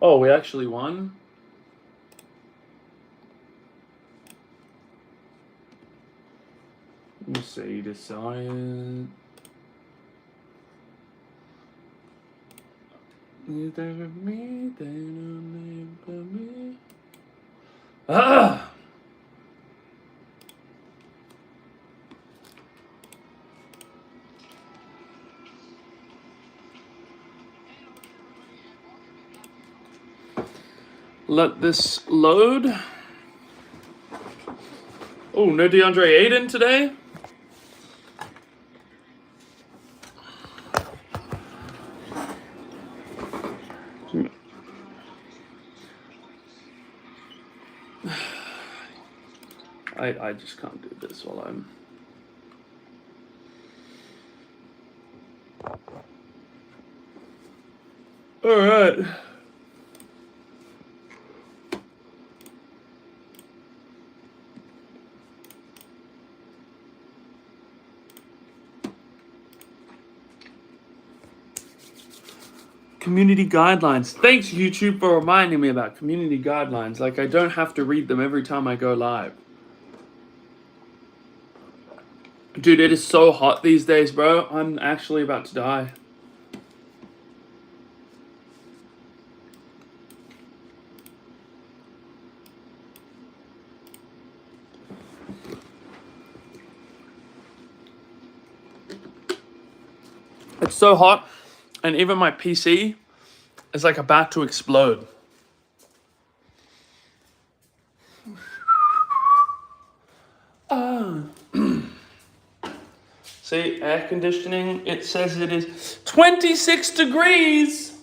Oh, we actually won? Let me see, decide. Neither of me, they don't live for me. Ah! Let this load. Oh, no DeAndre Ayton today? I just can't do this while I'm... Alright. Community guidelines. Thanks, YouTube, for reminding me about community guidelines. Like, I don't have to read them every time I go live. Dude, it is so hot these days, bro. I'm actually about to die. It's so hot, and even my PC is like about to explode. See, air conditioning, it says it is 26 degrees.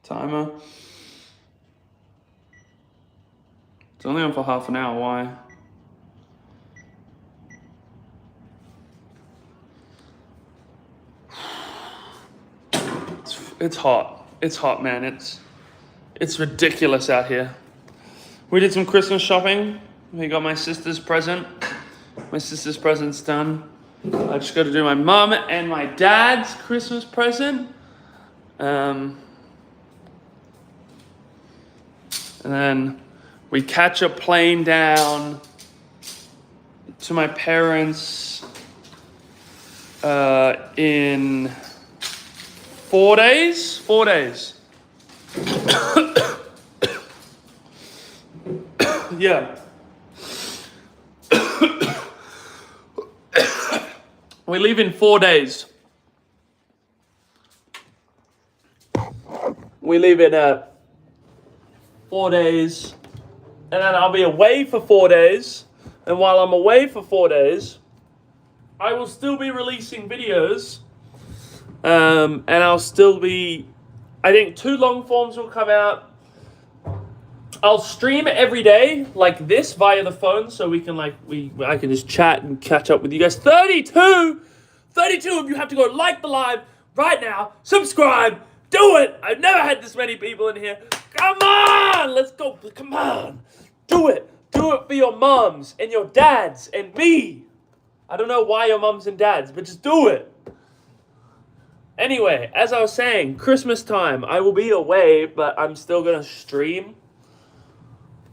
Timer. It's only on for half an hour, why? It's hot. It's hot, man. It's ridiculous out here. We did some Christmas shopping. We got my sister's present. My sister's present's done. I just got to do my mum and my dad's Christmas present. And then we catch a plane down to my parents in 4 days. 4 days. Yeah. We leave in 4 days. We leave in 4 days. And then I'll be away for 4 days. And while I'm away for 4 days, I will still be releasing videos. And I'll still be... I think 2 long forms will come out. I'll stream every day like this via the phone, so we can I can just chat and catch up with you guys. 32 of you have to go like the live right now. Subscribe. Do it. I've never had this many people in here. Come on, let's go. Come on, do it. Do it for your moms and your dads and me. I don't know why your moms and dads, but just do it. Anyway, as I was saying, Christmas time, I will be away, but I'm still gonna stream.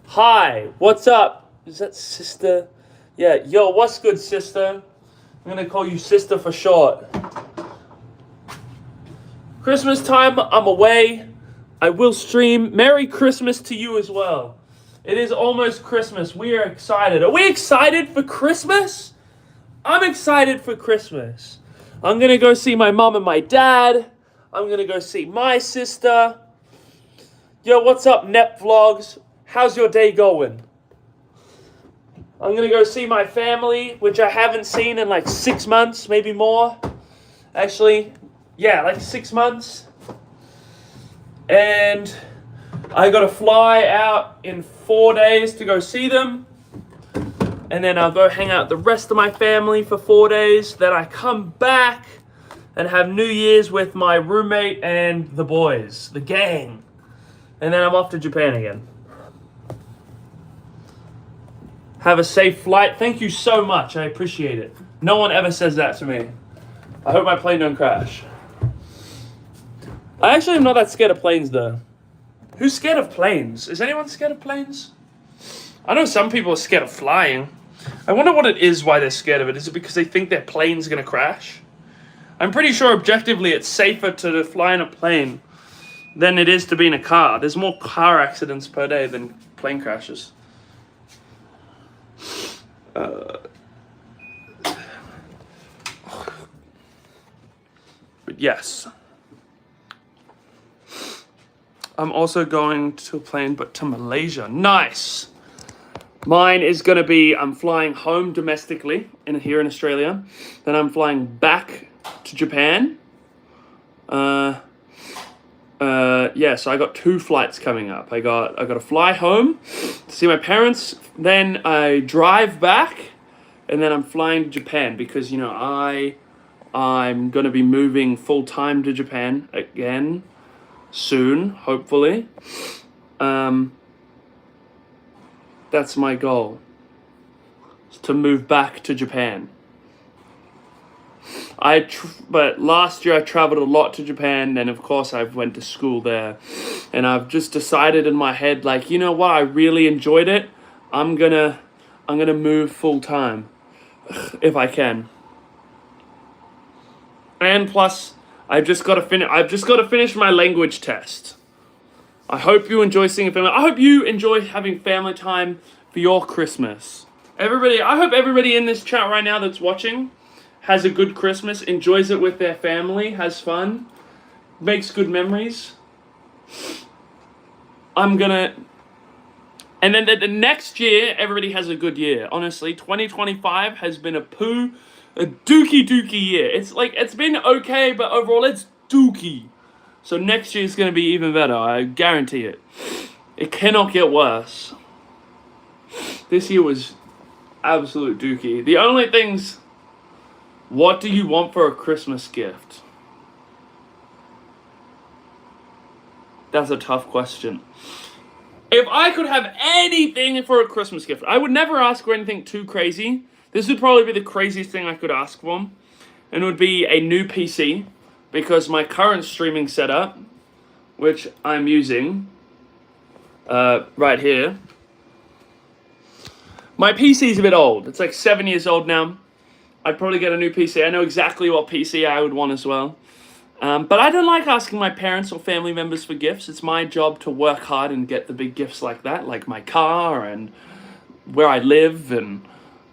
Hi, what's up? Is that sister? Yeah, yo, what's good, sister? I'm gonna call you sister for short. Christmas time, I'm away. I will stream. Merry Christmas to you as well. It is almost Christmas. We are excited. Are we excited for Christmas? I'm excited for Christmas. I'm gonna go see my mom and my dad. I'm gonna go see my sister. Yo, what's up, Nep Vlogs? How's your day going? I'm going to go see my family, which I haven't seen in like 6 months, maybe more. Actually, yeah, like 6 months. And I got to fly out in 4 days to go see them. And then I'll go hang out with the rest of my family for 4 days. Then I come back and have New Year's with my roommate and the boys, the gang. And then I'm off to Japan again. Have a safe flight. Thank you so much. I appreciate it. No one ever says that to me. I hope my plane don't crash. I actually am not that scared of planes though. Who's scared of planes? Is anyone scared of planes? I know some people are scared of flying. I wonder what it is why they're scared of it. Is it because they think their plane's gonna crash? I'm pretty sure objectively it's safer to fly in a plane than it is to be in a car. There's more car accidents per day than plane crashes. But yes. I'm also going to a plane, but to Malaysia. Nice. Mine is going to be, I'm flying home domestically here in Australia. Then I'm flying back to Japan. Yeah, so I got 2 flights coming up. I got to fly home to see my parents. Then I drive back, and then I'm flying to Japan because, you know, I'm going to be moving full time to Japan again soon, hopefully. That's my goal, is to move back to Japan. But last year I traveled a lot to Japan, and of course I went to school there, and I've just decided in my head, like, you know what, I really enjoyed it. I'm gonna move full time if I can. And plus, I've just got to finish my language test. I hope you enjoy seeing family. I hope you enjoy having family time for your Christmas. I hope everybody in this chat right now that's watching has a good Christmas, enjoys it with their family, has fun, makes good memories. And then the next year, everybody has a good year. Honestly, 2025 has been a dookie year. It's been okay, but overall it's dookie. So next year is going to be even better. I guarantee it. It cannot get worse. This year was absolute dookie. The only things, what do you want for a Christmas gift? That's a tough question. If I could have anything for a Christmas gift, I would never ask for anything too crazy. This would probably be the craziest thing I could ask for. And it would be a new PC. Because my current streaming setup, which I'm using right here, my PC is a bit old. It's like 7 years old now. I'd probably get a new PC. I know exactly what PC I would want as well. But I don't like asking my parents or family members for gifts. It's my job to work hard and get the big gifts like that, like my car and where I live and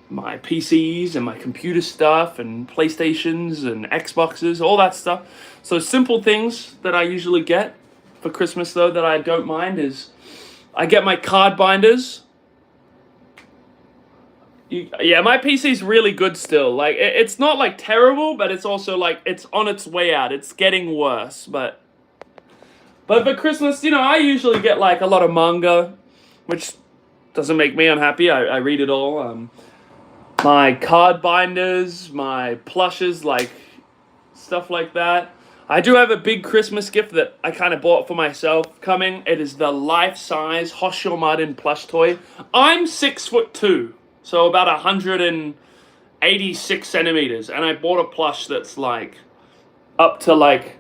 my PCs and my computer stuff and PlayStations and Xboxes, all that stuff. So simple things that I usually get for Christmas, though, that I don't mind is I get my card binders. Yeah, my PC's really good still. Like, it's not, like, terrible, but it's also, like, it's on its way out. It's getting worse, but for Christmas, you know, I usually get, like, a lot of manga, which doesn't make me unhappy. I read it all. My card binders, my plushes, like stuff like that. I do have a big Christmas gift that I kind of bought for myself coming. It is the life-size Hoshio Marin plush toy. I'm 6'2", so about 186 centimeters, and I bought a plush that's like up to like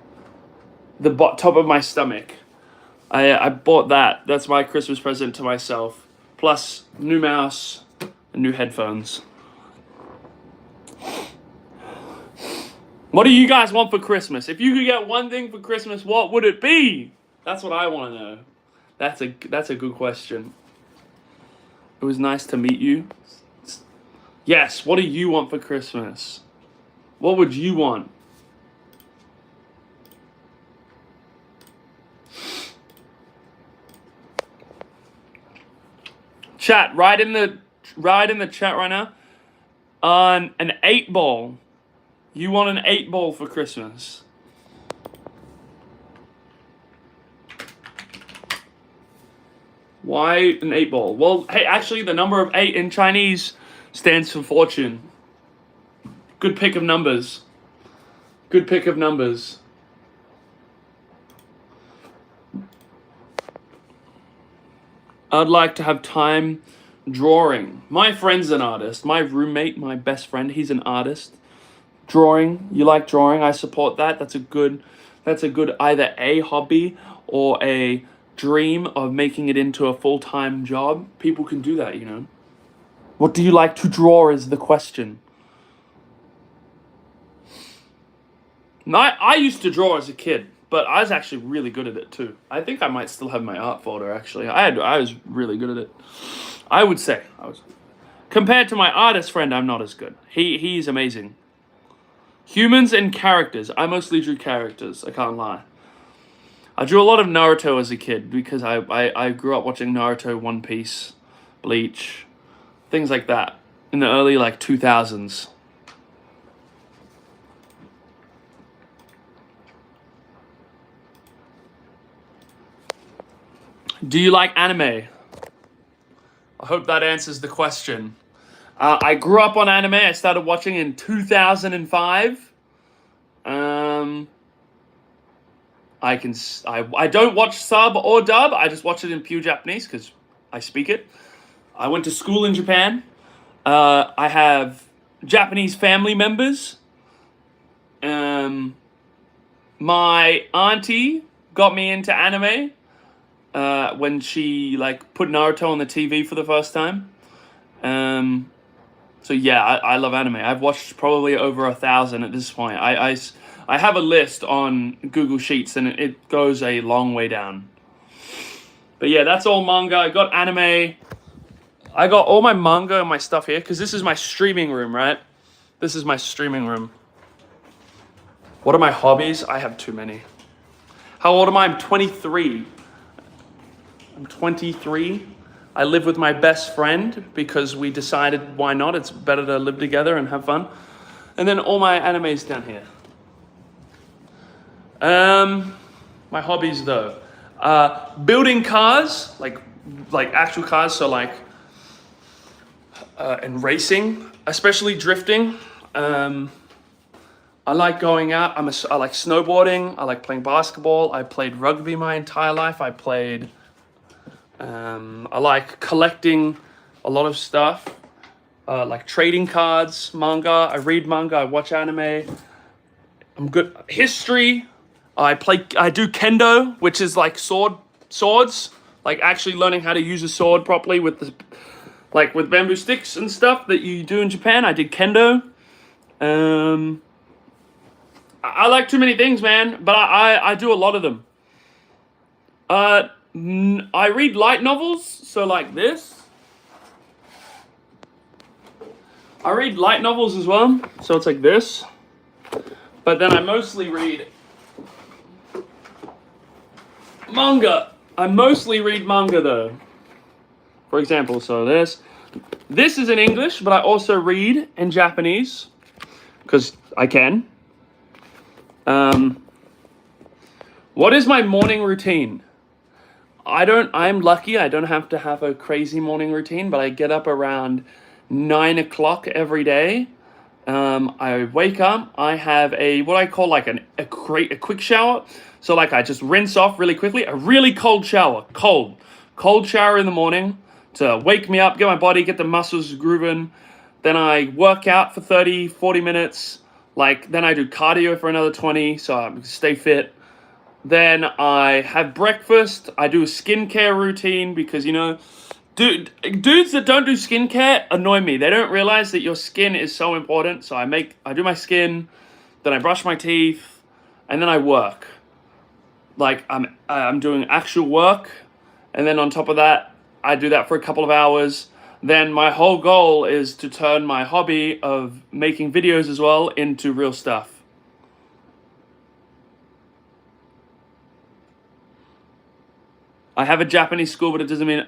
the top of my stomach. I bought that. That's my Christmas present to myself. Plus new mouse and new headphones. What do you guys want for Christmas? If you could get one thing for Christmas, what would it be? That's what I want to know. That's a good question. It was nice to meet you. Yes, what do you want for Christmas? What would you want? Chat, write in the chat right now. On an 8-ball. You want an 8-ball for Christmas. Why an 8-ball? Well, hey, actually the number of 8 in Chinese stands for fortune. Good pick of numbers. Good pick of numbers. I'd like to have time drawing. My friend's an artist. My roommate, my best friend, he's an artist. Drawing. You like drawing. I support that. That's a good either a hobby or a dream of making it into a full-time job. People can do that, you know. What do you like to draw is the question. I used to draw as a kid, but I was actually really good at it too. I think I might still have my art folder actually. I was really good at it. I would say I was. Compared to my artist friend, I'm not as good. He's amazing. Humans and characters. I mostly drew characters, I can't lie. I drew a lot of Naruto as a kid because I grew up watching Naruto, One Piece, Bleach, things like that in the early 2000s. Do you like anime? I hope that answers the question. I grew up on anime. I started watching in 2005. I don't watch sub or dub. I just watch it in pure Japanese because I speak it. I went to school in Japan. I have Japanese family members. My auntie got me into anime when she put Naruto on the TV for the first time. So yeah, I love anime. I've watched probably over 1,000 at this point. I have a list on Google Sheets and it goes a long way down. But yeah, that's all manga. I got anime. I got all my manga and my stuff here because this is my streaming room, right? This is my streaming room. What are my hobbies? I have too many. How old am I? I'm 23. I'm 23. I live with my best friend because we decided why not? It's better to live together and have fun. And then all my animes down here. My hobbies though. Building cars, like actual cars, so and racing, especially drifting. I like going out. I like snowboarding. I like playing basketball. I played rugby my entire life. I like collecting a lot of stuff, like trading cards, manga. I read manga. I watch anime. I'm good. History. I do kendo, which is like swords, like actually learning how to use a sword properly with with bamboo sticks and stuff that you do in Japan. I did kendo. I like too many things, man, but I do a lot of them. I read light novels, so like this. I read light novels as well, so it's like this. But then I mostly read manga. I mostly read manga though. For example, so this is in English, but I also read in Japanese because I can. What is my morning routine? I'm lucky. I don't have to have a crazy morning routine, but I get up around 9 o'clock every day. I wake up. I have what I call a quick shower. So I just rinse off really quickly. A really cold shower, cold shower in the morning to wake me up, get my body, get the muscles grooving. Then I work out for 30, 40 minutes. Then I do cardio for another 20, so I stay fit. Then I have breakfast. I do a skincare routine because, dudes that don't do skincare annoy me. They don't realize that your skin is so important. So I do my skin, then I brush my teeth, and then I work. I'm doing actual work, and then on top of that, I do that for a couple of hours. Then my whole goal is to turn my hobby of making videos as well into real stuff. I have a Japanese school, but it doesn't mean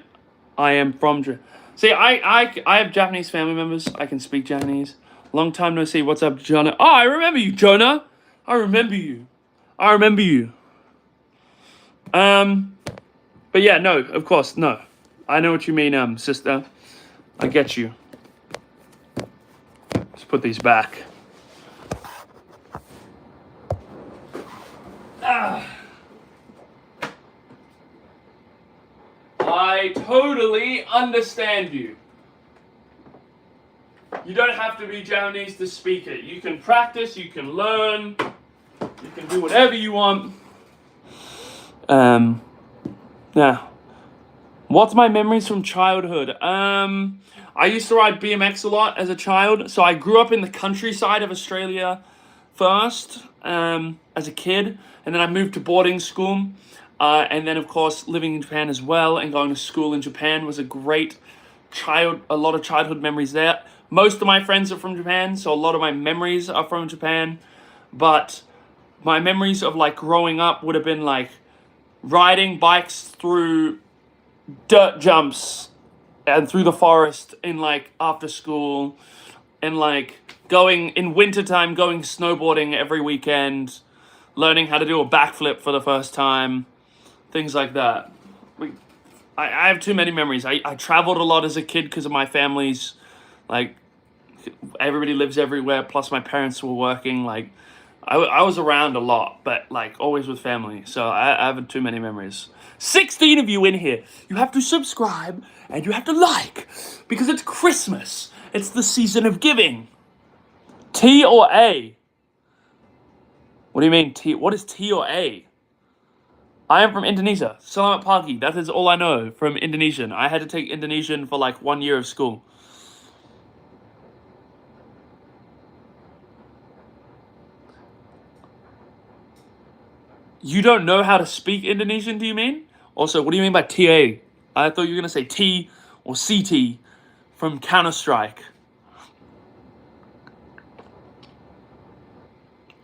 I am from Japan. See, I have Japanese family members. I can speak Japanese. Long time no see. What's up, Jonah? Oh, I remember you, Jonah. I remember you. But yeah, no, of course, no. I know what you mean, sister. I get you. Let's put these back. I totally understand you. You don't have to be Japanese to speak it. You can practice, you can learn, you can do whatever you want. Yeah. What's my memories from childhood? I used to ride BMX a lot as a child. So I grew up in the countryside of Australia first, as a kid, and then I moved to boarding school. And then, of course, living in Japan as well and going to school in Japan was a lot of childhood memories there. Most of my friends are from Japan, so a lot of my memories are from Japan. But my memories of like growing up would have been like riding bikes through dirt jumps and through the forest in like after school, and like going in wintertime, going snowboarding every weekend, learning how to do a backflip for the first time, things like that. I have too many memories. I traveled a lot as a kid because of my family's, like, everybody lives everywhere, plus my parents were working. Like, I was around a lot, but like always with family. So I have too many memories. 16 of you in here. You have to subscribe and you have to like because it's Christmas. It's the season of giving. T or A? What do you mean T? What is T or A? I am from Indonesia. Selamat pagi. That is all I know from Indonesian. I had to take Indonesian for like 1 year of school. You don't know how to speak Indonesian, do you mean? Also, what do you mean by TA? I thought you were going to say T or CT from Counter-Strike.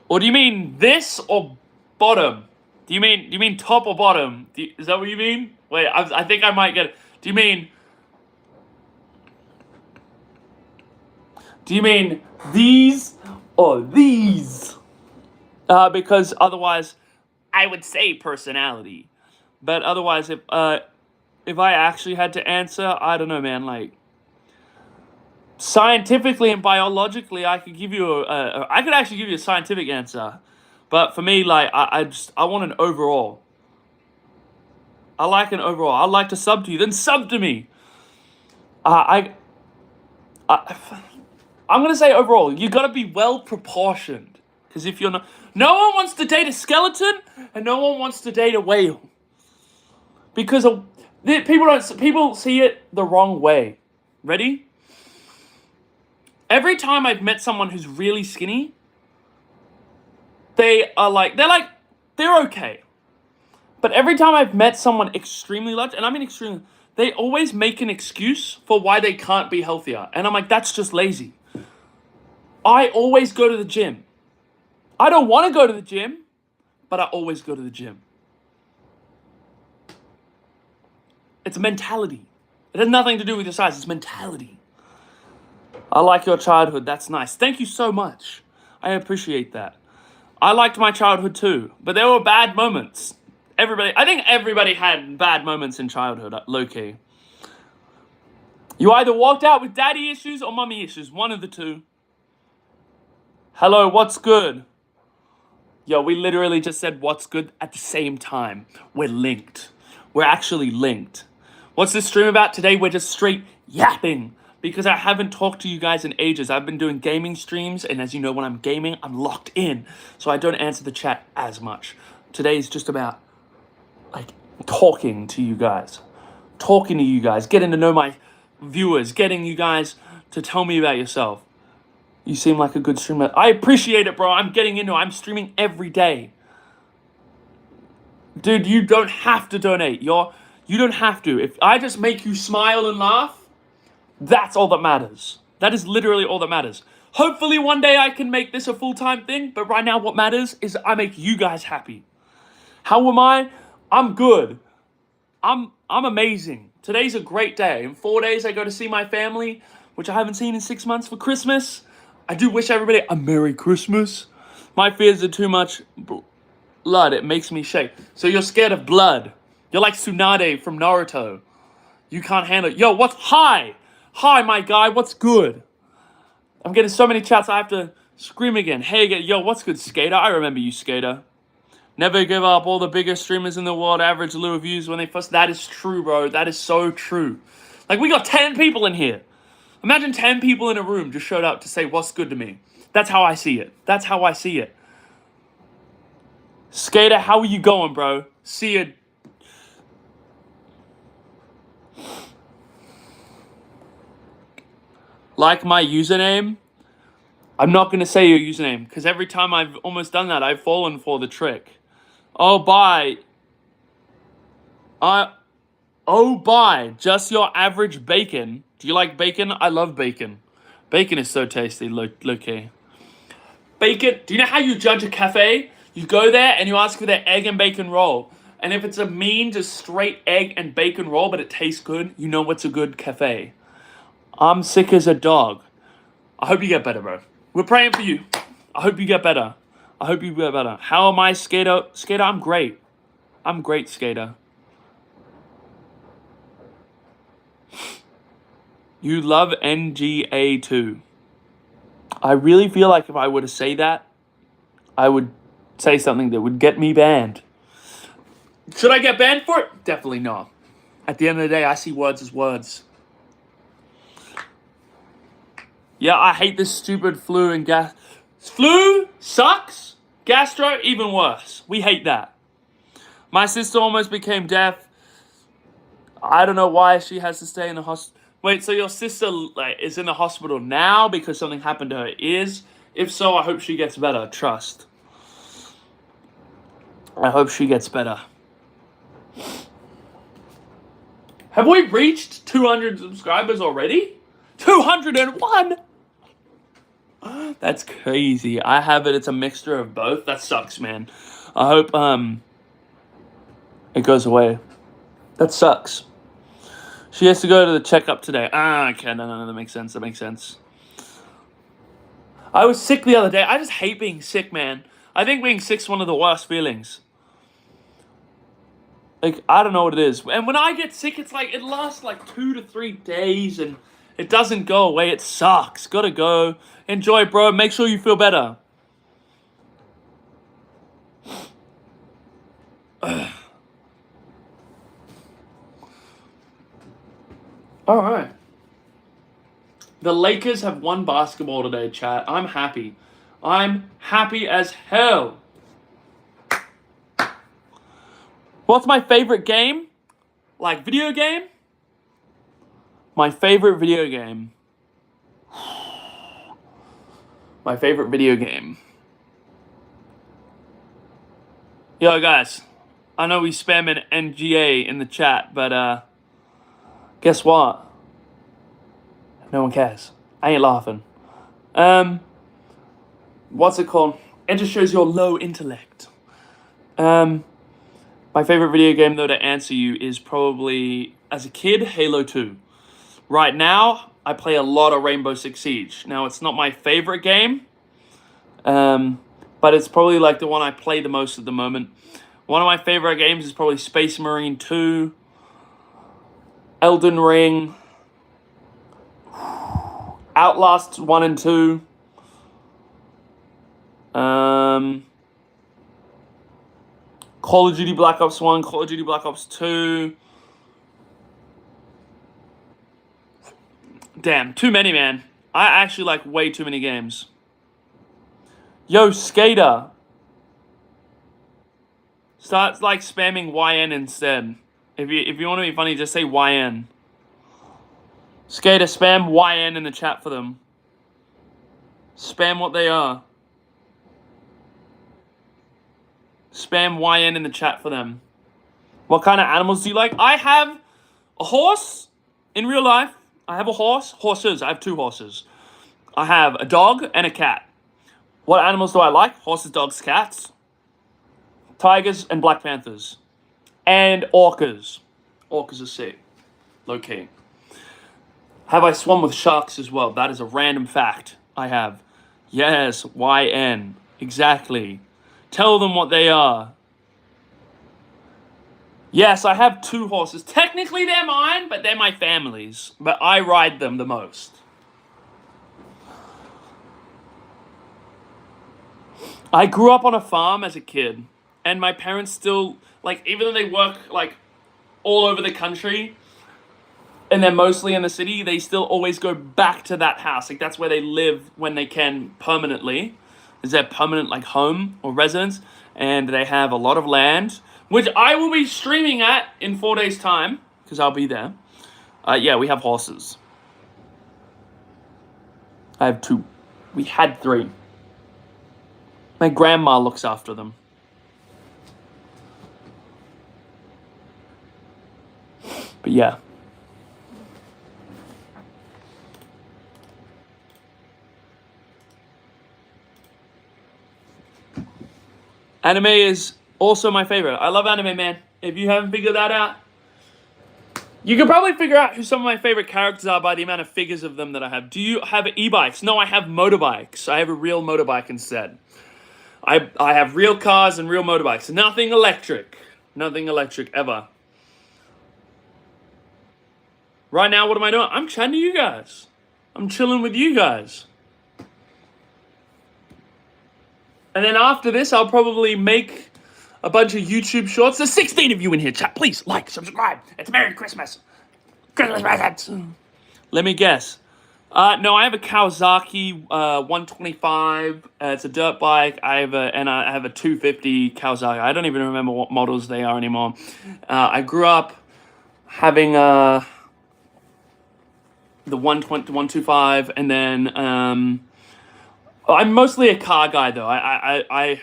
Or do you mean this or bottom? Do you mean top or bottom? Is that what you mean? Wait, I think I might get it. Do you mean these or these? Because otherwise, I would say personality. But otherwise, if I actually had to answer, I don't know, man. Like, scientifically and biologically, I could give you I could actually give you a scientific answer. But for me, like, I want an overall. I like an overall. I'd like to sub to you. Then sub to me. I'm gonna say overall. You gotta be well proportioned. Because if you're not, no one wants to date a skeleton, and no one wants to date a whale. Because people see it the wrong way. Ready? Every time I've met someone who's really skinny, they're okay. But every time I've met someone extremely large, and I mean extremely, they always make an excuse for why they can't be healthier. And I'm like, that's just lazy. I always go to the gym. I don't want to go to the gym, but I always go to the gym. It's mentality. It has nothing to do with your size. It's mentality. I like your childhood. That's nice. Thank you so much. I appreciate that. I liked my childhood too, but there were bad moments. I think everybody had bad moments in childhood, low-key. You either walked out with daddy issues or mommy issues. One of the two. Hello, what's good? Yo, we literally just said what's good at the same time. We're linked. We're actually linked. What's this stream about today? We're just straight yapping. Because I haven't talked to you guys in ages. I've been doing gaming streams, and as you know, when I'm gaming, I'm locked in. So I don't answer the chat as much. Today is just about, like, talking to you guys. Getting to know my viewers. Getting you guys to tell me about yourself. You seem like a good streamer. I appreciate it, bro. I'm getting into it. I'm streaming every day. Dude, you don't have to donate. You don't have to. If I just make you smile and laugh, that's all that matters. That is literally all that matters. Hopefully one day I can make this a full-time thing, but right now what matters is I make you guys happy. How am I? I'm good. I'm amazing. Today's a great day. In 4 days I go to see my family, which I haven't seen in 6 months for Christmas. I do wish everybody a Merry Christmas. My fears are too much blood. It makes me shake. So you're scared of blood. You're like Tsunade from Naruto. You can't handle it. Yo, what's... Hi, my guy. What's good? I'm getting so many chats I have to scream again. Hey, again. Yo, what's good, Skater? I remember you, Skater. Never give up. All the biggest streamers in the world average low views when they first... That is true, bro. That is so true. Like, we got 10 people in here. Imagine 10 people in a room just showed up to say what's good to me. That's how I see it. That's how I see it. Skater, how are you going, bro? See you. Like my username? I'm not going to say your username because every time I've almost done that, I've fallen for the trick. Oh, bye. Oh, bye. Just your average bacon. Do you like bacon? I love bacon. Bacon is so tasty, low-key. Bacon. Do you know how you judge a cafe? You go there and you ask for their egg and bacon roll. And if it's a mean, just straight egg and bacon roll, but it tastes good, you know what's a good cafe. I'm sick as a dog. I hope you get better, bro. We're praying for you. I hope you get better. I hope you get better. How am I, Skater? Skater, I'm great. I'm great, Skater. You love NGA too. I really feel like if I were to say that, I would say something that would get me banned. Should I get banned for it? Definitely not. At the end of the day, I see words as words. Yeah, I hate this stupid flu and gas. Flu sucks. Gastro, even worse. We hate that. My sister almost became deaf. I don't know why she has to stay in the hospital. Wait, so your sister is in the hospital now because something happened to her ears? If so, I hope she gets better. Trust. I hope she gets better. Have we reached 200 subscribers already? 201? That's crazy. I have it. It's a mixture of both. That sucks, man. I hope it goes away. That sucks. She has to go to the checkup today. Okay. No. That makes sense. That makes sense. I was sick the other day. I just hate being sick, man. I think being sick's one of the worst feelings. Like, I don't know what it is. And when I get sick, it's like, it lasts like 2 to 3 days and it doesn't go away. It sucks. Gotta go. Enjoy, bro. Make sure you feel better. All right. The Lakers have won basketball today, chat. I'm happy. I'm happy as hell. What's my favorite game? Like video game? My favorite video game. My favorite video game. Yo, guys. I know we spam an NGA in the chat, but guess what? No one cares. I ain't laughing. What's it called? It just shows your low intellect. My favorite video game, though, to answer you is probably, as a kid, Halo 2. Right now, I play a lot of Rainbow Six Siege. Now, it's not my favorite game, but it's probably like the one I play the most at the moment. One of my favorite games is probably Space Marine 2, Elden Ring, Outlast 1 and 2, Call of Duty Black Ops 1, Call of Duty Black Ops 2. Damn, too many, man. I actually like way too many games. Yo, Skater. Start like spamming YN instead. If you want to be funny, just say YN. Skater, spam YN in the chat for them. Spam what they are. Spam YN in the chat for them. What kind of animals do you like? I have a horse in real life. I have a horse. Horses. I have 2 horses. I have a dog and a cat. What animals do I like? Horses, dogs, cats. Tigers and Black Panthers. And orcas. Orcas are sick. Low key. Have I swum with sharks as well? That is a random fact. I have. Yes, YN. Exactly. Tell them what they are. Yes, I have 2 horses. Technically they're mine, but they're my family's. But I ride them the most. I grew up on a farm as a kid. And my parents still, like, even though they work, like, all over the country, and they're mostly in the city, they still always go back to that house. Like, that's where they live when they can permanently. Is their permanent, like, home or residence. And they have a lot of land, which I will be streaming at in 4 days' time, because I'll be there. Yeah, we have horses. I have 2. We had 3. My grandma looks after them. But yeah. Anime is also my favorite. I love anime, man. If you haven't figured that out, you can probably figure out who some of my favorite characters are by the amount of figures of them that I have. Do you have e-bikes? No, I have motorbikes. I have a real motorbike instead. I have real cars and real motorbikes. Nothing electric. Nothing electric ever. Right now, what am I doing? I'm chatting to you guys. I'm chilling with you guys. And then after this, I'll probably make a bunch of YouTube shorts. There's 16 of you in here, chat. Please, like, subscribe. It's Merry Christmas. Christmas presents. Let me guess. No, I have a Kawasaki 125. It's a dirt bike. I have a 250 Kawasaki. I don't even remember what models they are anymore. I grew up having the 125, and then I'm mostly a car guy though. I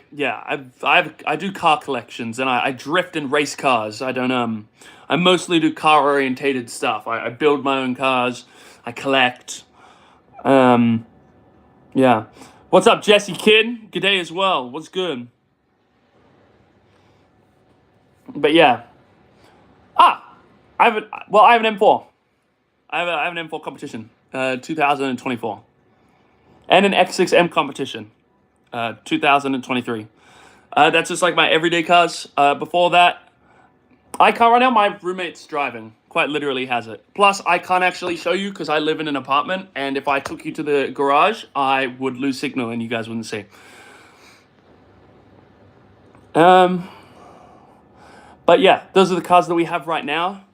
do car collections, and I drift and race cars. I mostly do car orientated stuff. I build my own cars. I collect. Yeah. What's up, Jesse Kid? Good day as well. What's good? But yeah. I have an M4. I have an M4 competition, 2024, and an X6M competition, 2023. That's just like my everyday cars. Before that, I can't right now. My roommate's driving. Quite literally has it. Plus, I can't actually show you because I live in an apartment, and if I took you to the garage, I would lose signal and you guys wouldn't see. But yeah, those are the cars that we have right now.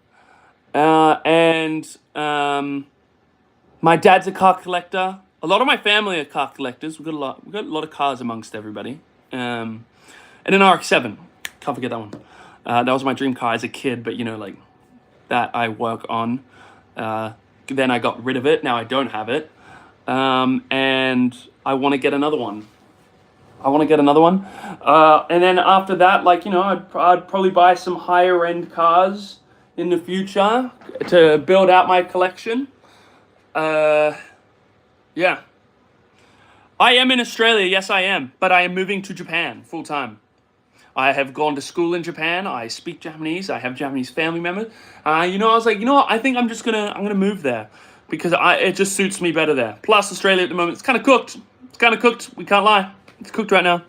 My dad's a car collector. A lot of my family are car collectors. We've got a lot of cars amongst everybody. And an RX-7. Can't forget that one. That was my dream car as a kid, but like that I work on. Then I got rid of it. Now I don't have it. And I want to get another one. And then after that, I'd probably buy some higher end cars in the future to build out my collection. Yeah. I am in Australia, yes I am, but I am moving to Japan full time. I have gone to school in Japan. I speak Japanese. I have Japanese family members. I was like, what? I think I'm gonna move there because it just suits me better there. Plus, Australia at the moment, it's kind of cooked. We can't lie. It's cooked right now.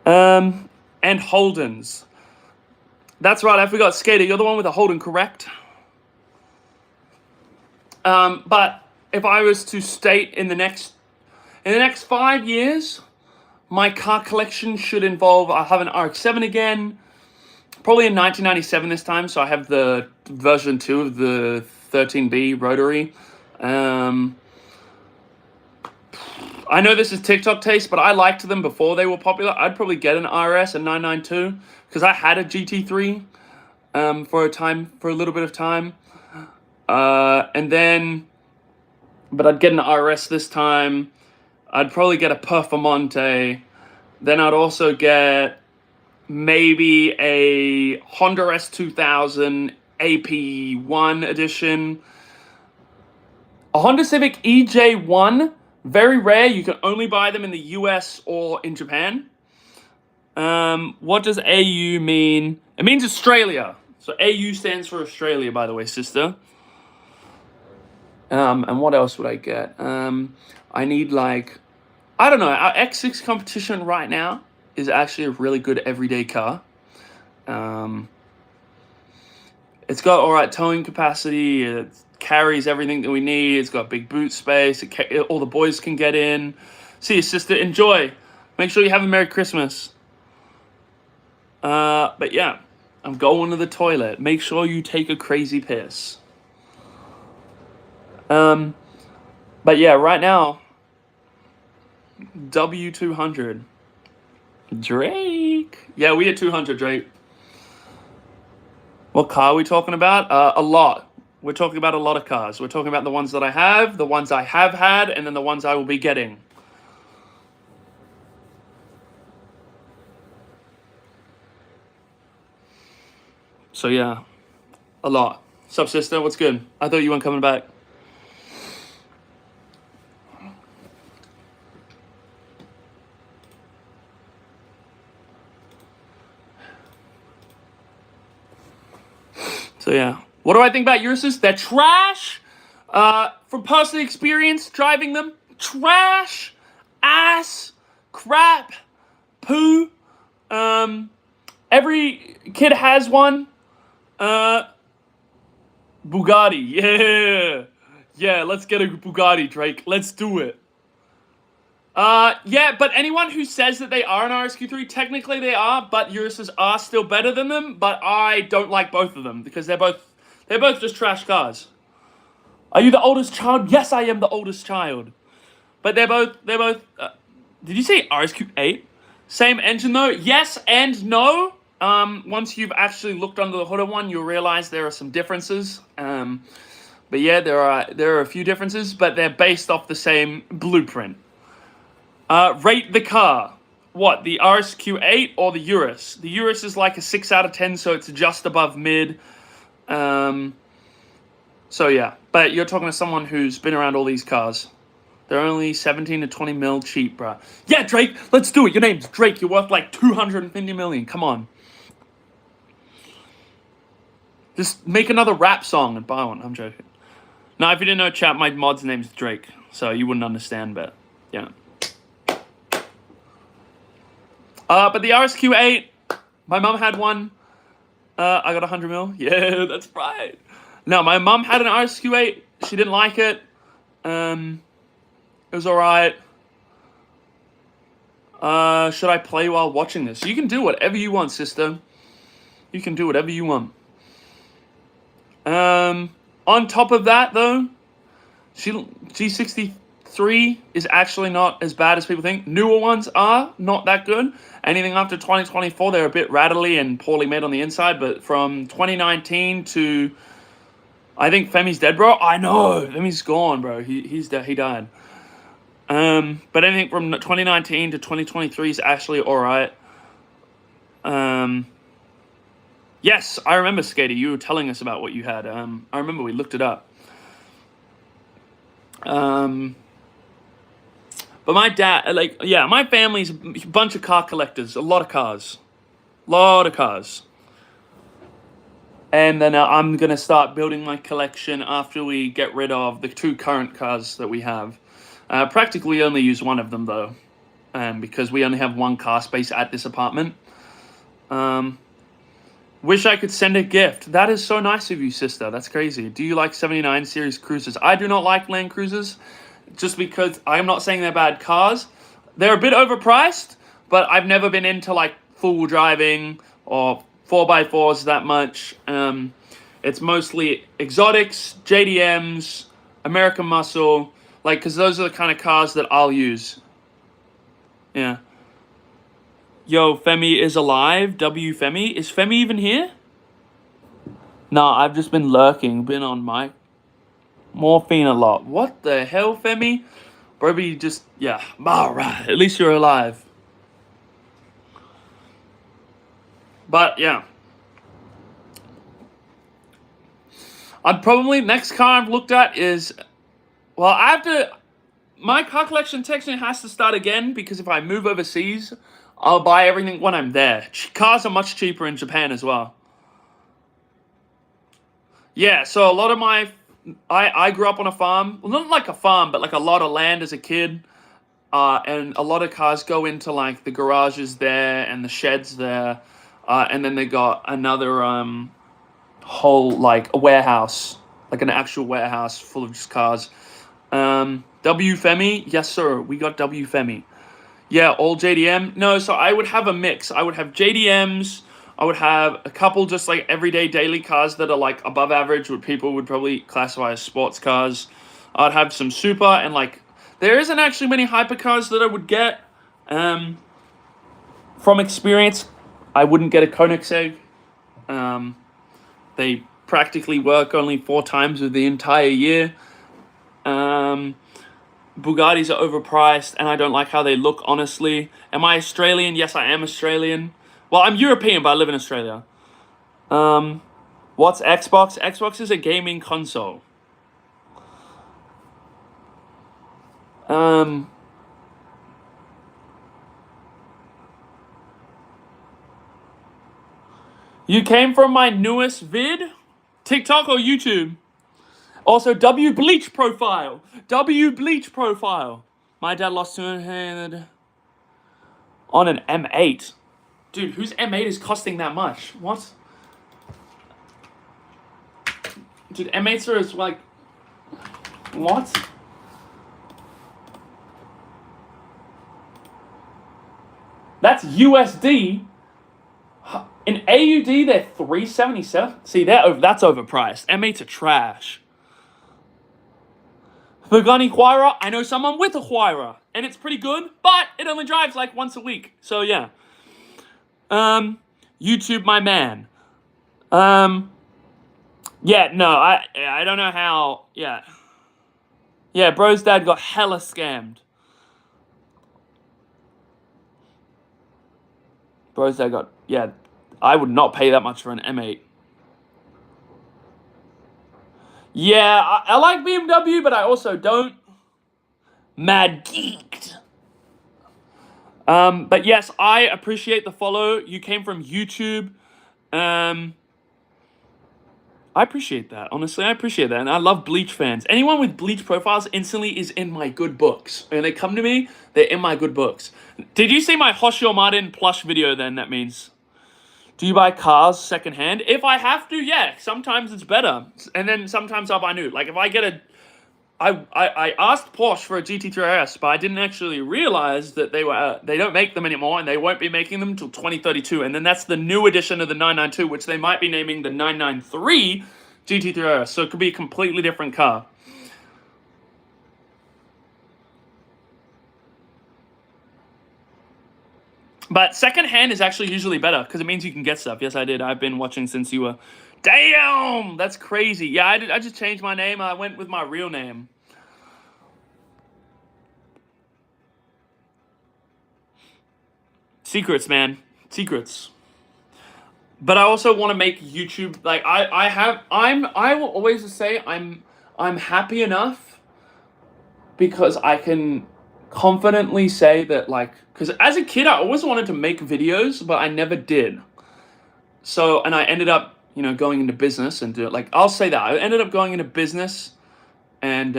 And Holdens. That's right. I forgot, Skater. You're the one with a Holden, correct? But if I was to state in the next 5 years, my car collection should involve, I have an RX-7 again, probably in 1997 this time, so I have the version 2 of the 13B rotary. I know this is TikTok taste, but I liked them before they were popular. I'd probably get an RS, a 992, because I had a GT3 for a little bit of time. But I'd get an RS this time. I'd probably get a Performante. Then I'd also get maybe a Honda S2000 AP1 edition. A Honda Civic EJ1, very rare. You can only buy them in the US or in Japan. What does AU mean? It means Australia. So AU stands for Australia, by the way, sister. And what else would I get? I need I don't know. Our X6 competition right now is actually a really good everyday car. It's got all right towing capacity. It carries everything that we need. It's got big boot space. All the boys can get in. See you, sister. Enjoy. Make sure you have a Merry Christmas. But yeah, I'm going to the toilet. Make sure you take a crazy piss. But yeah, right now, W200. Drake. Yeah, we at 200, Drake. What car are we talking about? A lot. We're talking about a lot of cars. We're talking about the ones that I have, the ones I have had, and then the ones I will be getting. So yeah, a lot. Sup, sister? What's good? I thought you weren't coming back. So yeah, what do I think about Uruses? They're trash. From personal experience, driving them, trash, ass, crap, poo. Every kid has one. Bugatti, yeah. Let's get a Bugatti, Drake. Let's do it. Yeah, but anyone who says that they are an RSQ3, technically they are, but Uruses are still better than them, but I don't like both of them, because they're both just trash cars. Are you the oldest child? Yes, I am the oldest child. But they're both, did you say RSQ8? Same engine though? Yes and no. Once you've actually looked under the hood of one, you'll realize there are some differences. But yeah, there are a few differences, but they're based off the same blueprint. Rate the car. What, the RSQ8 or the Urus? The Urus is like a 6 out of 10, so it's just above mid. So yeah, but you're talking to someone who's been around all these cars. They're only 17 to 20 mil cheap, bruh. Yeah, Drake, let's do it. Your name's Drake. You're worth like 250 million. Come on. Just make another rap song and buy one. I'm joking. Now, if you didn't know, chat, my mod's name's Drake, so you wouldn't understand, but yeah. But the RSQ8, my mum had one. I got 100 mil. Yeah, that's right. No, my mum had an RSQ8. She didn't like it. It was alright. Should I play while watching this? You can do whatever you want, sister. You can do whatever you want. On top of that, though, G63 is actually not as bad as people think. Newer ones are not that good. Anything after 2024, they're a bit rattly and poorly made on the inside. But from 2019 to, I think Femi's dead, bro. I know, Femi's gone, bro. He's dead. He died. But anything from 2019 to 2023 is actually all right. Yes, I remember, Skater. You were telling us about what you had. I remember we looked it up. But my dad, my family's a bunch of car collectors. A lot of cars. And then I'm going to start building my collection after we get rid of the 2 current cars that we have. Practically only use one of them, though. Because we only have 1 car space at this apartment. Wish I could send a gift. That is so nice of you, sister. That's crazy. Do you like 79 series cruisers? I do not like Land Cruisers, just because I'm not saying they're bad cars. They're a bit overpriced, but I've never been into like full driving or 4x4s that much. It's mostly exotics, JDMs, American Muscle, because those are the kind of cars that I'll use. Yeah. Yo, Femi is alive. W Femi. Is Femi even here? Nah, I've just been lurking. Been on mic. Morphine a lot. What the hell, Femi? Broby just, yeah. Alright, at least you're alive. But, yeah. I'd probably, next car I've looked at is, well, my car collection technically has to start again, because if I move overseas, I'll buy everything when I'm there. Cars are much cheaper in Japan as well. Yeah, so a lot of I grew up on a farm. Well, not like a farm, but like a lot of land as a kid. And a lot of cars go into like the garages there and the sheds there. And then they got another whole like a warehouse, like an actual warehouse full of just cars. W Femi, yes sir, we got W Femi. Yeah, all JDM. No, so I would have a mix. I would have JDMs. I would have a couple just like everyday daily cars that are like above average, what people would probably classify as sports cars. I'd have some super, and like there isn't actually many hypercars that I would get. From experience, I wouldn't get a Koenigsegg. They practically work only 4 times of the entire year. Bugattis are overpriced, and I don't like how they look, honestly. Am I Australian? Yes, I am Australian. Well, I'm European, but I live in Australia. What's Xbox? Xbox is a gaming console. You came from my newest vid? TikTok or YouTube? Also, W Bleach profile. W Bleach profile. My dad lost 200 on an M8. Dude, whose M8 is costing that much? What? Dude, M8s are like... What? That's USD. In AUD, they're 377. See, that's overpriced. M8s are trash. Pagani Huayra, I know someone with a Huayra, and it's pretty good, but it only drives like once a week. So yeah. YouTube, my man. Yeah, no, I don't know how. Yeah, bro's dad got hella scammed. Bro's dad got, yeah, I would not pay that much for an M8. Yeah, I like BMW, but I also don't. Mad geeked. But yes, I appreciate the follow. You came from YouTube. I appreciate that. Honestly, I appreciate that. And I love Bleach fans. Anyone with Bleach profiles instantly is in my good books. When they come to me, they're in my good books. Did you see my Hoshio Martin plush video then? That means... Do you buy cars secondhand? If I have to, yeah. Sometimes it's better. And then sometimes I'll buy new. Like if I get a... I asked Porsche for a GT3 RS, but I didn't actually realize that they don't make them anymore, and they won't be making them until 2032. And then that's the new edition of the 992, which they might be naming the 993 GT3 RS. So it could be a completely different car. But secondhand is actually usually better because it means you can get stuff. Yes, I did. I've been watching since you were... Damn! That's crazy. Yeah, I just changed my name. I went with my real name. Secrets, man. Secrets. But I also want to make YouTube... Like, I will always say I'm happy enough because I can confidently say that, like... Because as a kid, I always wanted to make videos, but I never did. So, and I ended up, you know, going into business and do it. Like, I'll say that. I ended up going into business, and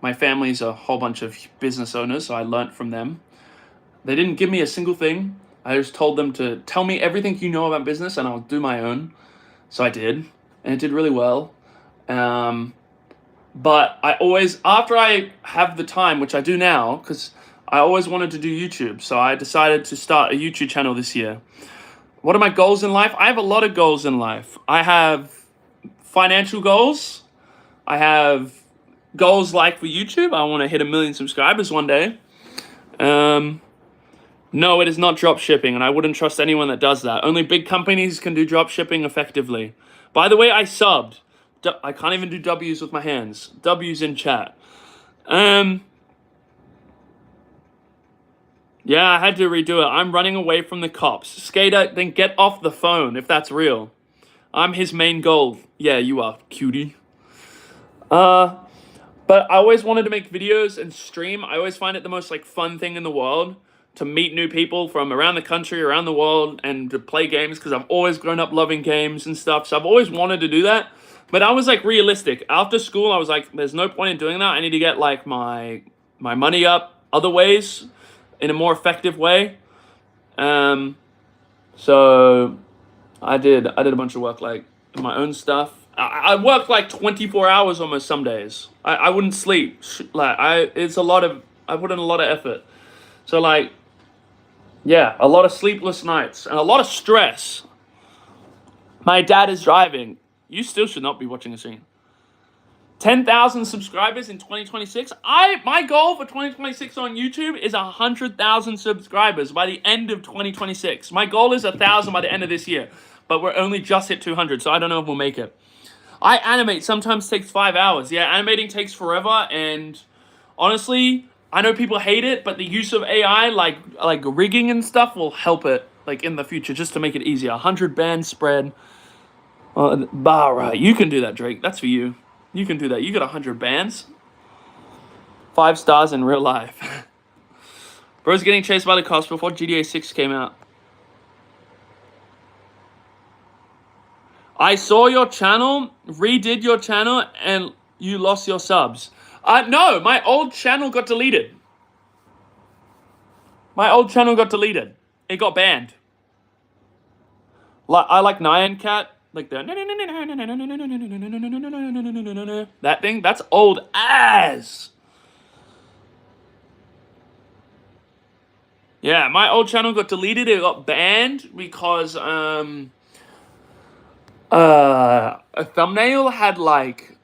my family's a whole bunch of business owners, so I learnt from them. They didn't give me a single thing. I just told them to tell me everything you know about business, and I'll do my own. So I did, and it did really well. But I always, after I have the time, which I do now, because I always wanted to do YouTube, so I decided to start a YouTube channel this year. What are my goals in life? I have a lot of goals in life. I have financial goals. I have goals like for YouTube. I want to hit 1 million subscribers one day. No, it is not drop shipping, and I wouldn't trust anyone that does that. Only big companies can do drop shipping effectively. By the way, I subbed. I can't even do W's with my hands. W's in chat. Yeah, I had to redo it. I'm running away from the cops. Skater, then get off the phone if that's real. I'm his main goal. Yeah, you are, cutie. But I always wanted to make videos and stream. I always find it the most, like, fun thing in the world to meet new people from around the country, around the world, and to play games, because I've always grown up loving games and stuff. So I've always wanted to do that. But I was, like, realistic. After school, I was like, there's no point in doing that. I need to get, like, my money up other ways, in a more effective way. So I did a bunch of work, like my own stuff. I worked like 24 hours almost some days. I wouldn't sleep. Like I put in a lot of effort. So like, yeah, a lot of sleepless nights and a lot of stress. My dad is driving. You still should not be watching a scene. 10,000 subscribers in 2026. My goal for 2026 on YouTube is 100,000 subscribers by the end of 2026. My goal is 1,000 by the end of this year, but we're only just hit 200, so I don't know if we'll make it. I animate sometimes takes 5 hours. Yeah, animating takes forever, and honestly, I know people hate it, but the use of AI, like rigging and stuff, will help it, like in the future, just to make it easier. 100 band spread. Right, you can do that, Drake. That's for you. You can do that. You got 100 bands. 5 stars in real life. Bro's getting chased by the cops before GTA 6 came out. I saw your channel, redid your channel, and you lost your subs. No, my old channel got deleted. My old channel got deleted. It got banned. I like Nyan Cat. Like the that thing, that's old as. Yeah, my old channel got deleted. It got banned because a thumbnail had like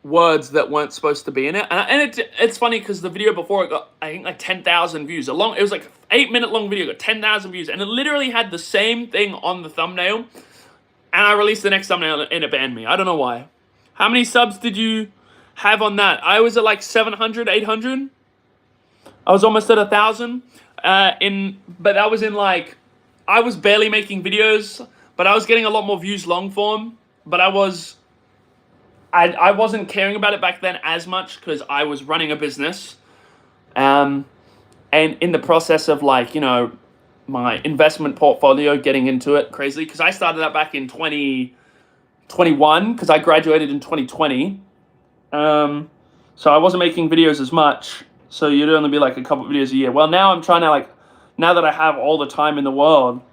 words that weren't supposed to be in it, and it's funny because the video before it got, I think, like 10,000 views. It was like 8-minute long video, got 10,000 views, and it literally had the same thing on the thumbnail. And I released the next thumbnail and it banned me. I don't know why. How many subs did you have on that? I was at like 700, 800. I was almost at 1,000. But that was in like, I was barely making videos, but I was getting a lot more views long form. But I wasn't caring about it back then as much because I was running a business. And in the process of like, my investment portfolio, getting into it crazily, because I started that back in 2021 because I graduated in 2020. So I wasn't making videos as much, so you'd only be like a couple videos a year. Well, now I'm trying to now that I have all the time in the world,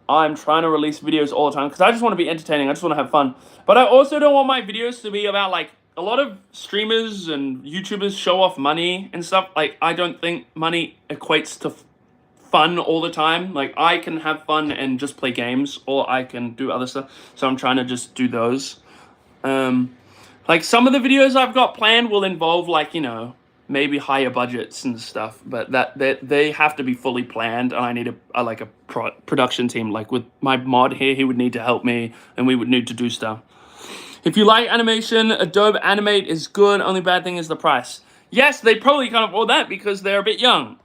I'm trying to release videos all the time because I just want to be entertaining. I just want to have fun. But I also don't want my videos to be about like, a lot of streamers and YouTubers show off money and stuff. Like, I don't think money equates to fun all the time. Like, I can have fun and just play games, or I can do other stuff. So I'm trying to just do those. Like, some of the videos I've got planned will involve like, maybe higher budgets and stuff, but that they have to be fully planned, and I need a production team. Like with my mod here, he would need to help me, and we would need to do stuff. If you like animation, Adobe Animate is good. Only bad thing is the price. Yes, they probably can't afford that because they're a bit young.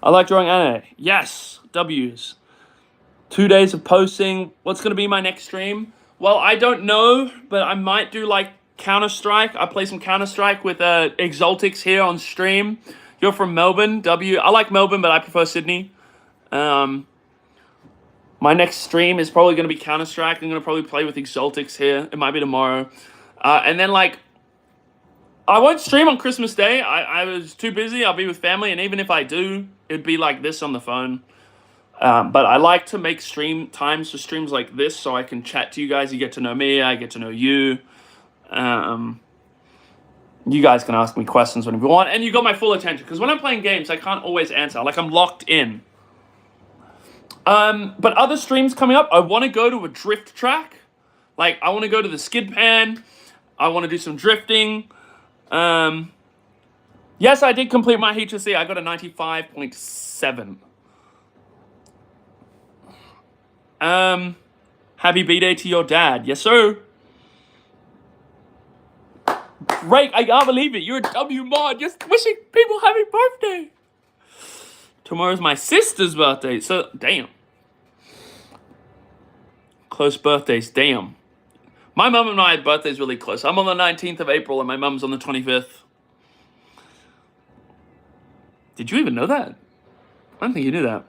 I like drawing anime. Yes, W's. 2 days of posting. What's going to be my next stream? Well, I don't know, but I might do like Counter-Strike. I play some Counter-Strike with Exaltix here on stream. You're from Melbourne, W. I like Melbourne, but I prefer Sydney. My next stream is probably going to be Counter-Strike. I'm going to probably play with Exaltix here. It might be tomorrow. And then, like, I won't stream on Christmas Day. I was too busy. I'll be with family. And even if I do, it'd be like this on the phone. But I like to make stream times for streams like this so I can chat to you guys. You get to know me. I get to know you. You guys can ask me questions whenever you want. And you got my full attention. Because when I'm playing games, I can't always answer. Like, I'm locked in. But other streams coming up, I want to go to a drift track. Like, I want to go to the skid pan. I want to do some drifting. Yes, I did complete my HSC. I got a 95.7. Happy B-Day to your dad. Yes, sir. Drake, I can't believe it. You're a W mod. Just wishing people happy birthday. Tomorrow's my sister's birthday. So, damn. Close birthdays. Damn. My mum and my birthday's really close. I'm on the 19th of April and my mum's on the 25th. Did you even know that? I don't think you knew that.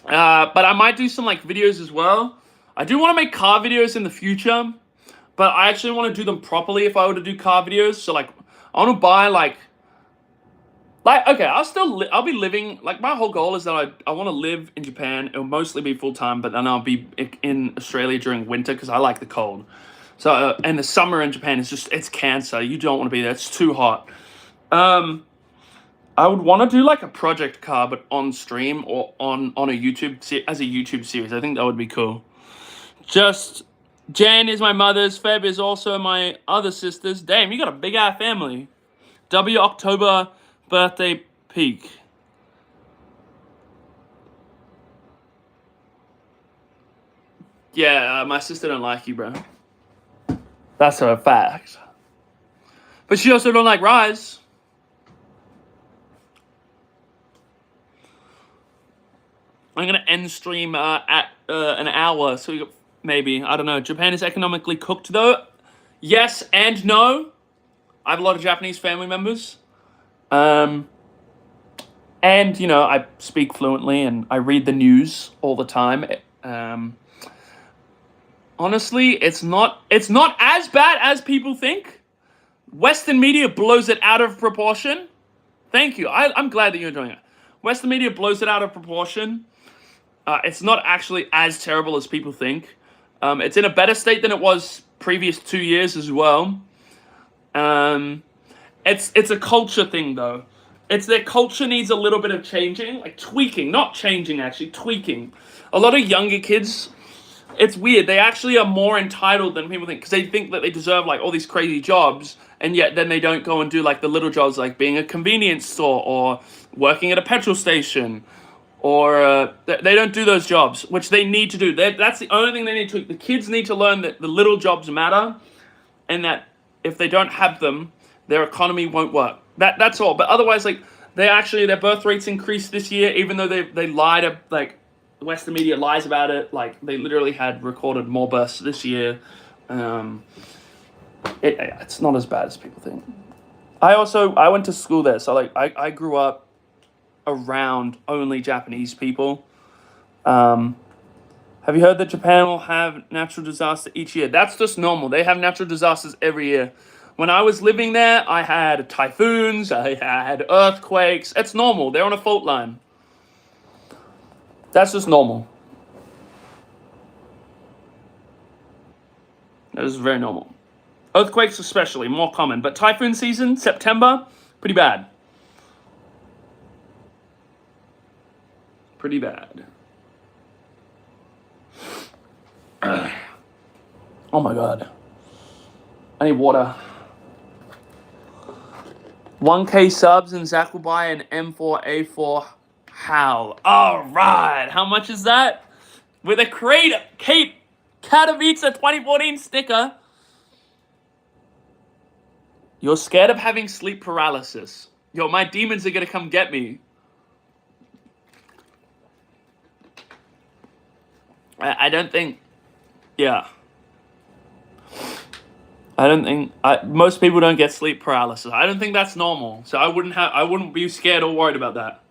But I might do some like videos as well. I do want to make car videos in the future, but I actually want to do them properly if I were to do car videos. So like, I want to buy like okay, I'll be living, like my whole goal is that I want to live in Japan. It'll mostly be full time, but then I'll be in Australia during winter because I like the cold. So, and the summer in Japan is just, it's cancer. You don't want to be there. It's too hot. I would want to do like a project car, but on stream or on a YouTube, as a YouTube series. I think that would be cool. Just Jan is my mother's. Feb is also my other sister's. Damn, you got a big ass family. W October birthday peak. Yeah, my sister don't like you, bro. That's a fact. But she also don't like Rise. I'm gonna end stream at an hour, so we got maybe, I don't know. Japan is economically cooked though. Yes and no. I have a lot of Japanese family members. And you know, I speak fluently and I read the news all the time. Honestly, it's not as bad as people think. Western media blows it out of proportion. Thank you. I'm glad that you're enjoying it. Western media blows it out of proportion. It's not actually as terrible as people think. It's in a better state than it was previous 2 years as well. It's a culture thing though. It's their culture needs a little bit of changing, like tweaking, not changing actually, tweaking. A lot of younger kids, it's weird. They actually are more entitled than people think because they think that they deserve like all these crazy jobs, and yet then they don't go and do like the little jobs like being a convenience store or working at a petrol station, or they don't do those jobs, which they need to do. That's the only thing they need to. The kids need to learn that the little jobs matter, and that if they don't have them, their economy won't work. That's all. But otherwise, like their birth rates increased this year, even though they lied. Like Western media lies about it. Like they literally had recorded more births this year. It's not as bad as people think. I went to school there, so like I grew up around only Japanese people. Have you heard that Japan will have natural disaster each year? That's just normal. They have natural disasters every year. When I was living there, I had typhoons, I had earthquakes. It's normal. They're on a fault line. That's just normal. That is very normal. Earthquakes especially, more common. But typhoon season, September, pretty bad. Pretty bad. Oh my god. I need water. 1K subs and Zach will buy an M4A4 HAL. Alright, how much is that? With a Kate Katowice 2014 sticker. You're scared of having sleep paralysis. Yo, my demons are gonna come get me. I don't think... Yeah. I don't think most people don't get sleep paralysis. I don't think that's normal. So I wouldn't be scared or worried about that.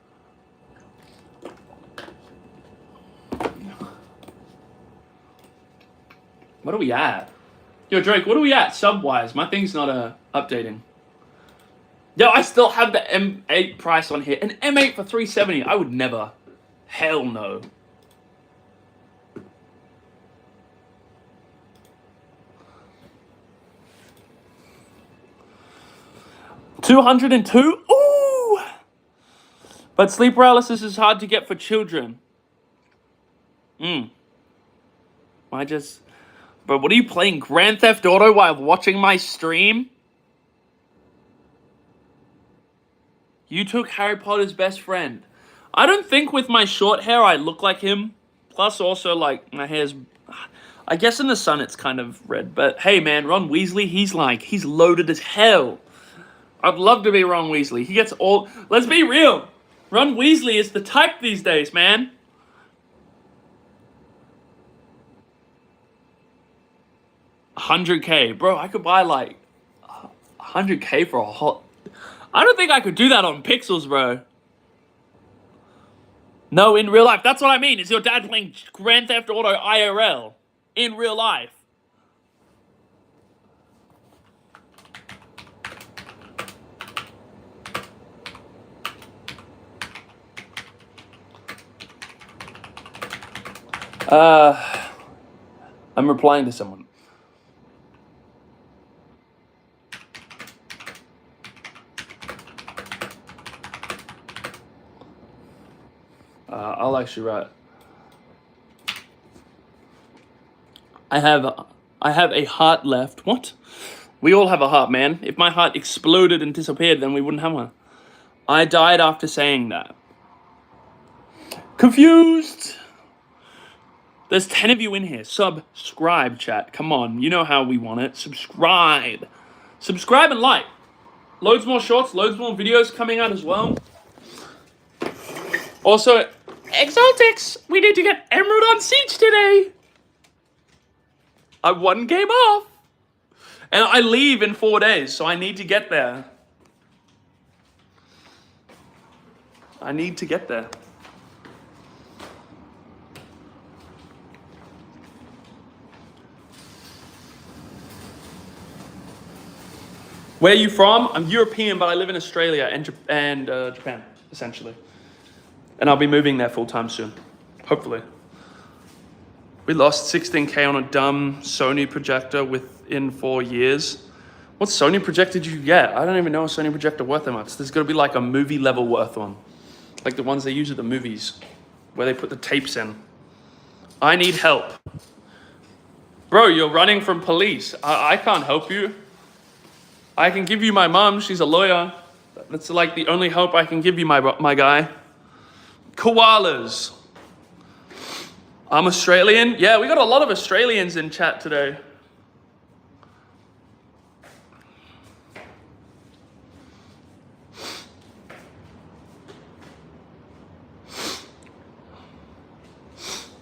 What are we at? Yo, Drake, what are we at sub-wise? My thing's not updating. Yo, I still have the M8 price on here. An M8 for $370. I would never. Hell no. $202? Ooh! But sleep paralysis is hard to get for children. Bro, what are you playing? Grand Theft Auto while watching my stream? You took Harry Potter's best friend. I don't think with my short hair I look like him. Plus also, like, my hair's... I guess in the sun it's kind of red. But hey, man, Ron Weasley, he's loaded as hell. I'd love to be Ron Weasley. He gets all... Let's be real. Ron Weasley is the type these days, man. $100K. Bro, I could buy like $100K for a hot... I don't think I could do that on Pixels, bro. No, in real life. That's what I mean. Is your dad playing Grand Theft Auto IRL? In real life. I'm replying to someone. I'll actually write. I have a heart left. What? We all have a heart, man. If my heart exploded and disappeared, then we wouldn't have one. I died after saying that. Confused. There's 10 of you in here. Subscribe, chat. Come on. You know how we want it. Subscribe. Subscribe and like. Loads more shorts, loads more videos coming out as well. Also, Exaltix, we need to get Emerald on Siege today. I one game off. And I leave in 4 days, so I need to get there. I need to get there. Where are you from? I'm European, but I live in Australia and Japan, essentially. And I'll be moving there full time soon, hopefully. We lost 16K on a dumb Sony projector within 4 years. What Sony projector did you get? I don't even know a Sony projector worth that much. There's got to be like a movie level worth one. Like the ones they use at the movies, where they put the tapes in. I need help. Bro, you're running from police. I can't help you. I can give you my mom. She's a lawyer. That's like the only help I can give you, my guy. Koalas. I'm Australian. Yeah, we got a lot of Australians in chat today.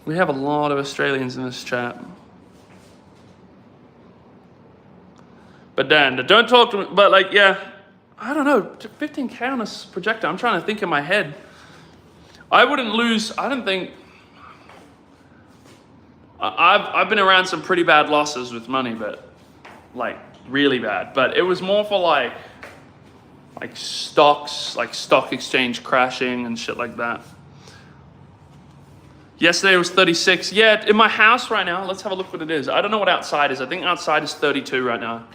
We have a lot of Australians in this chat. But Dan, don't talk to me, but like, yeah, I don't know, 15K on a projector. I'm trying to think in my head. I wouldn't lose, I don't think, I've been around some pretty bad losses with money, but like really bad. But it was more for like stocks, like stock exchange crashing and shit like that. Yesterday was 36. Yeah, in my house right now, let's have a look what it is. I don't know what outside is. I think outside is 32 right now.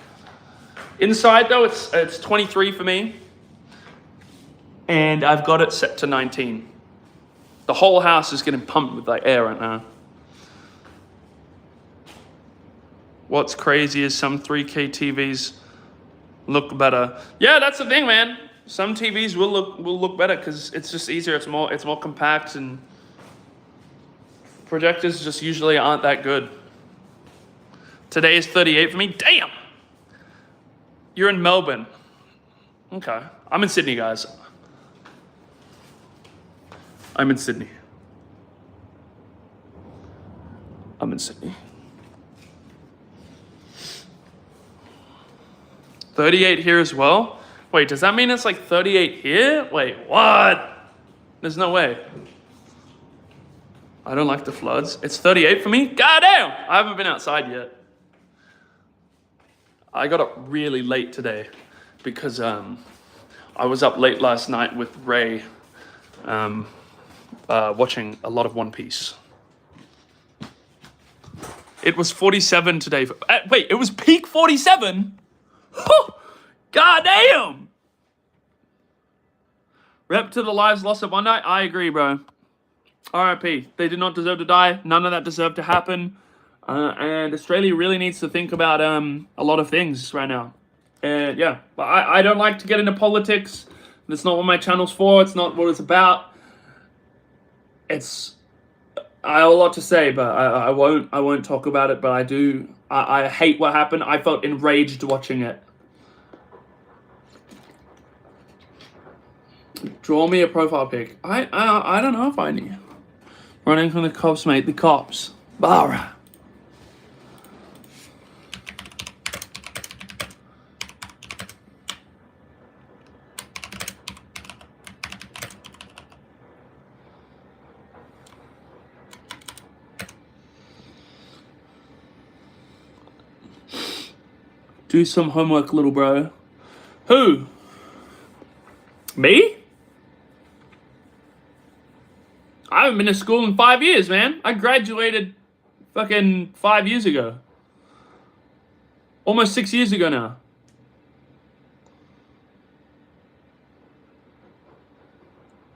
Inside though, it's 23 for me. And I've got it set to 19. The whole house is getting pumped with like air right now. What's crazy is some 3K TVs look better. Yeah, that's the thing, man. Some TVs will look better because it's just easier. It's more compact, and projectors just usually aren't that good. Today is 38 for me. Damn. You're in Melbourne. Okay. I'm in Sydney, guys. I'm in Sydney. 38 here as well? Wait, does that mean it's like 38 here? Wait, what? There's no way. I don't like the floods. It's 38 for me? Goddamn! I haven't been outside yet. I got up really late today because I was up late last night with Ray watching a lot of One Piece. It was 47 today. Wait, it was peak 47? God damn! Rep to the lives lost at one night. I agree, bro. RIP. They did not deserve to die. None of that deserved to happen. And Australia really needs to think about a lot of things right now. And yeah, but I don't like to get into politics. That's not what my channel's for. It's not what it's about. I have a lot to say, but I won't talk about it. But I do. I hate what happened. I felt enraged watching it. Draw me a profile pic. I don't know if I need. Running from the cops, mate. The cops. Barra. Do some homework, little bro. Who? Me? I haven't been to school in 5 years, man. I graduated fucking 5 years ago. Almost 6 years ago now.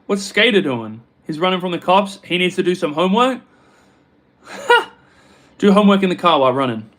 What's Skater doing? He's running from the cops. He needs to do some homework. Do homework in the car while running.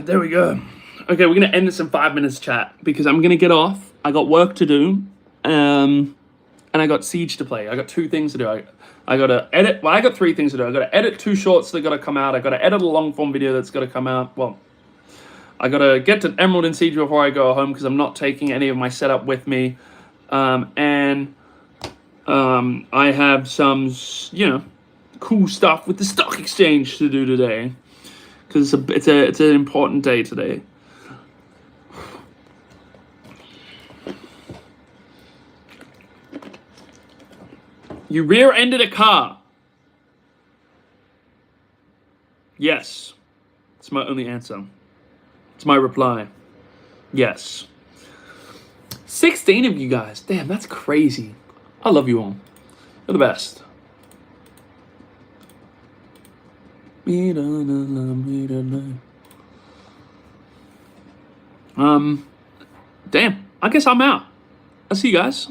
There we go. Okay, we're gonna end this in 5 minutes, chat, because I'm gonna get off. I got work to do, and I got Siege to play. I got 2 things to do. I gotta edit. Well, I got 3 things to do. I gotta edit 2 shorts that gotta come out. I gotta edit a long form video that's gotta come out. Well, I gotta get to Emerald and Siege before I go home because I'm not taking any of my setup with me, and I have some, cool stuff with the stock exchange to do today. Because it's an important day today. You rear-ended a car. Yes. It's my only answer. It's my reply. Yes. 16 of you guys. Damn, that's crazy. I love you all. You're the best. Damn. I guess I'm out. I'll see you guys.